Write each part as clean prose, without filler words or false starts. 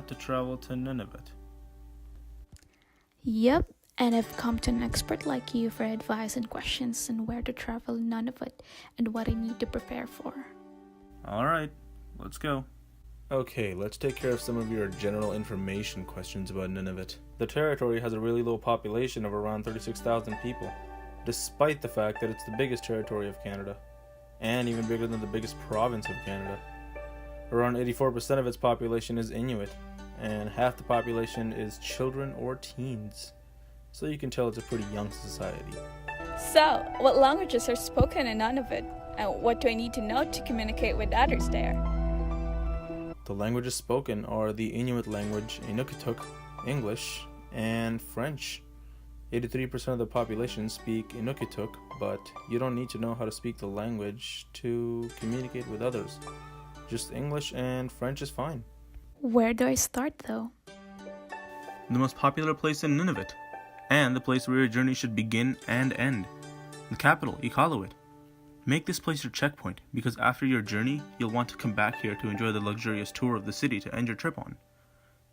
to travel to Nunavut? Yep, and I've come to an expert like you for advice and questions on where to travel in Nunavut and what I need to prepare for. Alright, let's go. Okay, let's take care of some of your general information questions about Nunavut. The territory has a really low population of around 36,000 people, despite the fact that it's the biggest territory of Canada, and even bigger than the biggest province of Canada. Around 84% of its population is Inuit, and half the population is children or teens. So you can tell it's a pretty young society. So, what languages are spoken in Nunavut? And what do I need to know to communicate with others there? The languages spoken are the Inuit language, Inuktitut, English, and French. 83% of the population speak Inuktitut, but you don't need to know how to speak the language to communicate with others. Just English and French is fine. Where do I start though? The most popular place in Nunavut, and the place where your journey should begin and end. The capital, Iqaluit. Make this place your checkpoint, because after your journey, you'll want to come back here to enjoy the luxurious tour of the city to end your trip on.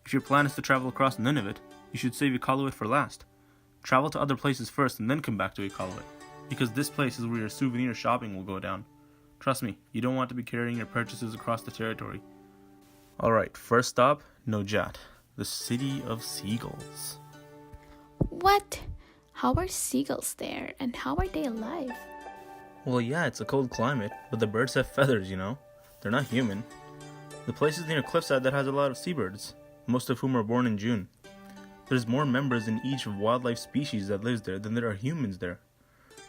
If your plan is to travel across Nunavut, you should save Iqaluit for last. Travel to other places first and then come back to Iqaluit, because this place is where your souvenir shopping will go down. Trust me, you don't want to be carrying your purchases across the territory. Alright, first stop, NUNAVUT, the city of seagulls. What? How are seagulls there and how are they alive? Well, yeah, it's a cold climate, but the birds have feathers, you know. They're not human. The place is near a cliffside that has a lot of seabirds, most of whom are born in June. There's more members in each wildlife species that lives there than there are humans there.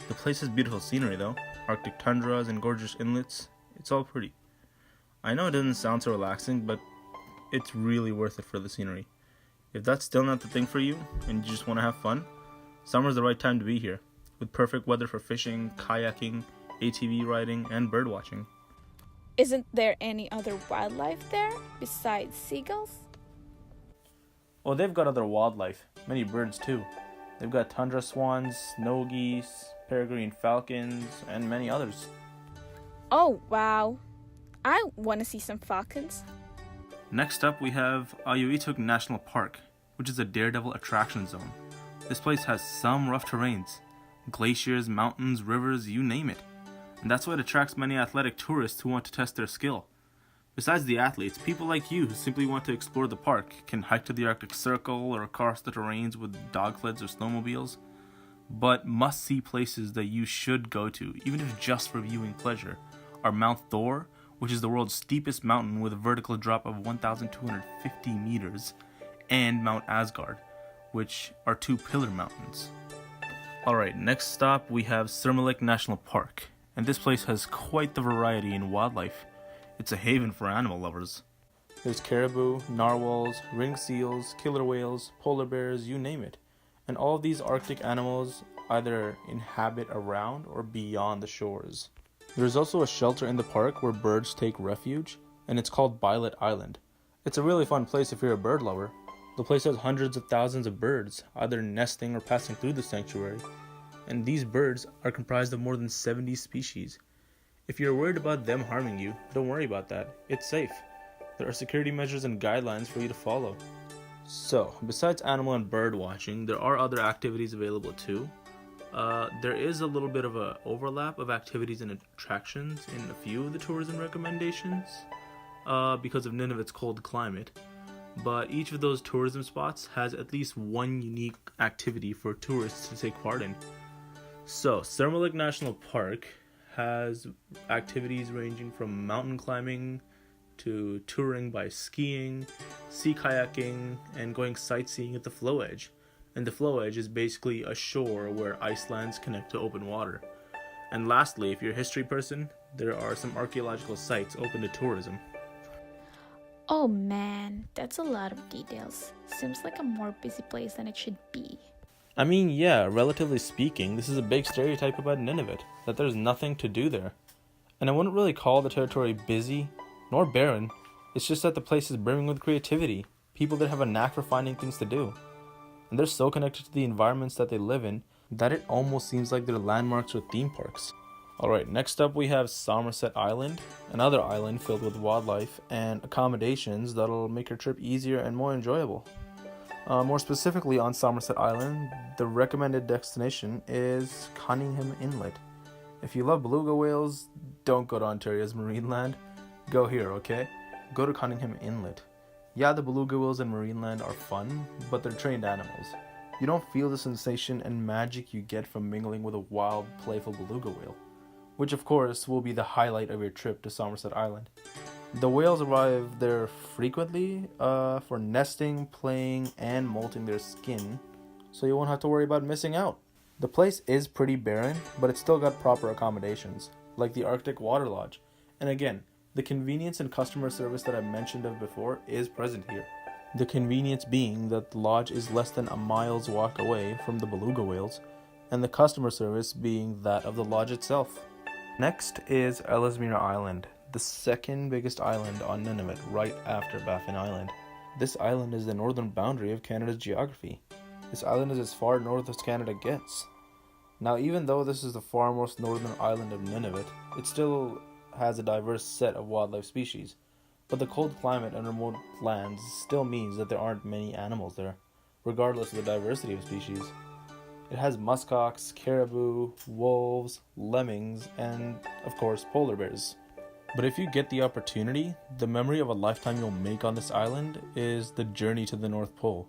The place has beautiful scenery though, Arctic tundras and gorgeous inlets. It's all pretty. I know it doesn't sound so relaxing, but it's really worth it for the scenery. If that's still not the thing for you, and you just want to have fun, summer's the right time to be here, with perfect weather for fishing, kayaking, ATV riding, and bird watching. Isn't there any other wildlife there besides seagulls? Oh, they've got other wildlife, many birds too. They've got tundra swans, snow geese, peregrine falcons, and many others. Oh, wow. I want to see some falcons. Next up we have Ayuituk National Park, which is a daredevil attraction zone. This place has some rough terrains. Glaciers, mountains, rivers, you name it. And that's why it attracts many athletic tourists who want to test their skill. Besides the athletes, people like you who simply want to explore the park can hike to the Arctic Circle or across the terrains with dog sleds or snowmobiles. But must-see places that you should go to, even if just for viewing pleasure, are Mount Thor, which is the world's steepest mountain with a vertical drop of 1,250 meters, and Mount Asgard, which are two pillar mountains. Alright, next stop we have Sirmilik National Park, and this place has quite the variety in wildlife. It's a haven for animal lovers. There's caribou, narwhals, ringed seals, killer whales, polar bears, you name it. And all of these Arctic animals either inhabit around or beyond the shores. There's also a shelter in the park where birds take refuge, and it's called Bylot Island. It's a really fun place if you're a bird lover. The place has hundreds of thousands of birds, either nesting or passing through the sanctuary, and these birds are comprised of more than 70 species. If you're worried about them harming you, don't worry about that. It's safe. There are security measures and guidelines for you to follow. So, besides animal and bird watching, there are other activities available too. There is a little bit of an overlap of activities and attractions in a few of the tourism recommendations because of Nunavut's cold climate. But each of those tourism spots has at least one unique activity for tourists to take part in. So, Sirmilik National Park has activities ranging from mountain climbing to touring by skiing, sea kayaking, and going sightseeing at the flow edge. And the flow edge is basically a shore where ice lands connect to open water. And lastly, if you're a history person, there are some archaeological sites open to tourism. Oh man, that's a lot of details. Seems like a more busy place than it should be. I mean, yeah, relatively speaking, this is a big stereotype about Nunavut, that there's nothing to do there. And I wouldn't really call the territory busy, nor barren. It's just that the place is brimming with creativity, people that have a knack for finding things to do. And they're so connected to the environments that they live in that it almost seems like they're landmarks or theme parks. Alright, next up we have Somerset Island, another island filled with wildlife and accommodations that'll make your trip easier and more enjoyable. More specifically on Somerset Island, the recommended destination is Cunningham Inlet. If you love beluga whales, don't go to Ontario's Marineland. Go here, okay? Go to Cunningham Inlet. Yeah, the beluga whales in Marineland are fun, but they're trained animals. You don't feel the sensation and magic you get from mingling with a wild, playful beluga whale, which of course will be the highlight of your trip to Somerset Island. The whales arrive there frequently for nesting, playing, and molting their skin, so you won't have to worry about missing out. The place is pretty barren, but it's still got proper accommodations, like the Arctic Water Lodge. And again, the convenience and customer service that I mentioned of before is present here. The convenience being that the lodge is less than a mile's walk away from the beluga whales, and the customer service being that of the lodge itself. Next is Ellesmere Island, the second biggest island on Nunavut, right after Baffin Island. This island is the northern boundary of Canada's geography. This island is as far north as Canada gets. Now, even though this is the far most northern island of Nunavut, it still has a diverse set of wildlife species. But the cold climate and remote lands still means that there aren't many animals there, regardless of the diversity of species. It has muskox, caribou, wolves, lemmings, and, of course, polar bears. But if you get the opportunity, the memory of a lifetime you'll make on this island is the journey to the North Pole.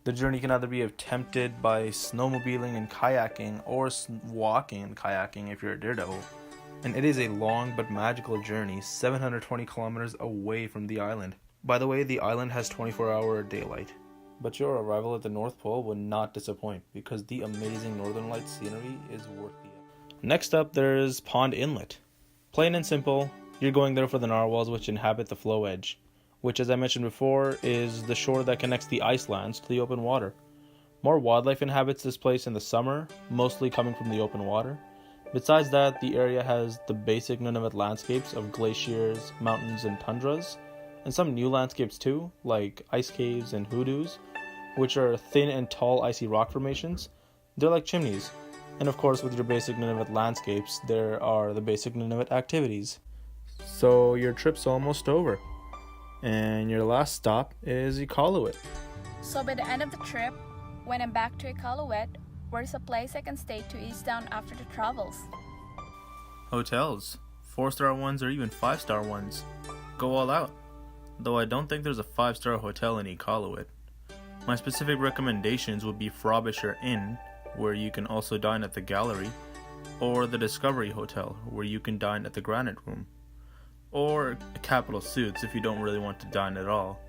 The journey can either be attempted by snowmobiling and kayaking, or walking and kayaking if you're a daredevil. And it is a long but magical journey, 720 kilometers away from the island. By the way, the island has 24-hour daylight. But your arrival at the North Pole will not disappoint, because the amazing Northern Lights scenery is worth the effort. Next up, there's Pond Inlet. Plain and simple, you're going there for the narwhals which inhabit the flow edge, which, as I mentioned before, is the shore that connects the icelands to the open water. More wildlife inhabits this place in the summer, mostly coming from the open water. Besides that, the area has the basic Nunavut landscapes of glaciers, mountains, and tundras, and some new landscapes too, like ice caves and hoodoos, which are thin and tall icy rock formations. They're like chimneys. And of course, with your basic Nunavut landscapes, there are the basic Nunavut activities. So your trip's almost over. And your last stop is Iqaluit. So by the end of the trip, when I'm back to Iqaluit, where's a place I can stay to ease down after the travels? Hotels. 4-star ones or even 5-star ones. Go all out. Though I don't think there's a 5-star hotel in Iqaluit. My specific recommendations would be Frobisher Inn, where you can also dine at the Gallery, or the Discovery Hotel, where you can dine at the Granite Room, or Capital Suites if you don't really want to dine at all.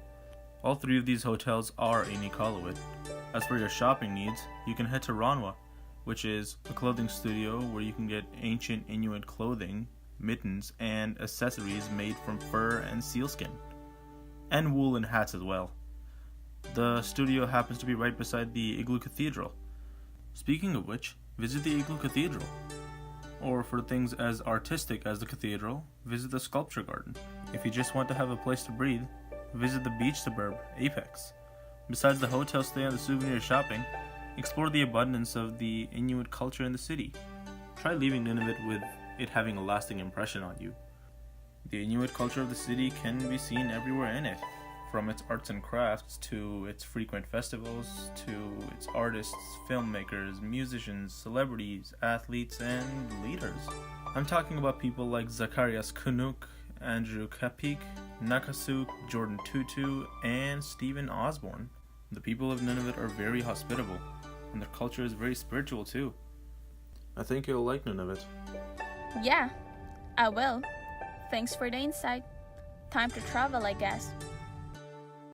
All three of these hotels are in Iqaluit. As for your shopping needs, you can head to Ranwa, which is a clothing studio where you can get ancient Inuit clothing, mittens, and accessories made from fur and sealskin, and wool and hats as well. The studio happens to be right beside the Igloo Cathedral. Speaking of which, visit the Igloo Cathedral. Or for things as artistic as the cathedral, visit the Sculpture Garden. If you just want to have a place to breathe, visit the beach suburb, Apex. Besides the hotel stay and the souvenir shopping, explore the abundance of the Inuit culture in the city. Try leaving Nunavut with it having a lasting impression on you. The Inuit culture of the city can be seen everywhere in it, from its arts and crafts to its frequent festivals to its artists, filmmakers, musicians, celebrities, athletes, and leaders. I'm talking about people like Zacharias Kunuk, Andrew Kapik, Nakasuk, Jordan Tutu, and Stephen Osborne. The people of Nunavut are very hospitable, and their culture is very spiritual too. I think you'll like Nunavut. Yeah, I will. Thanks for the insight. Time to travel, I guess.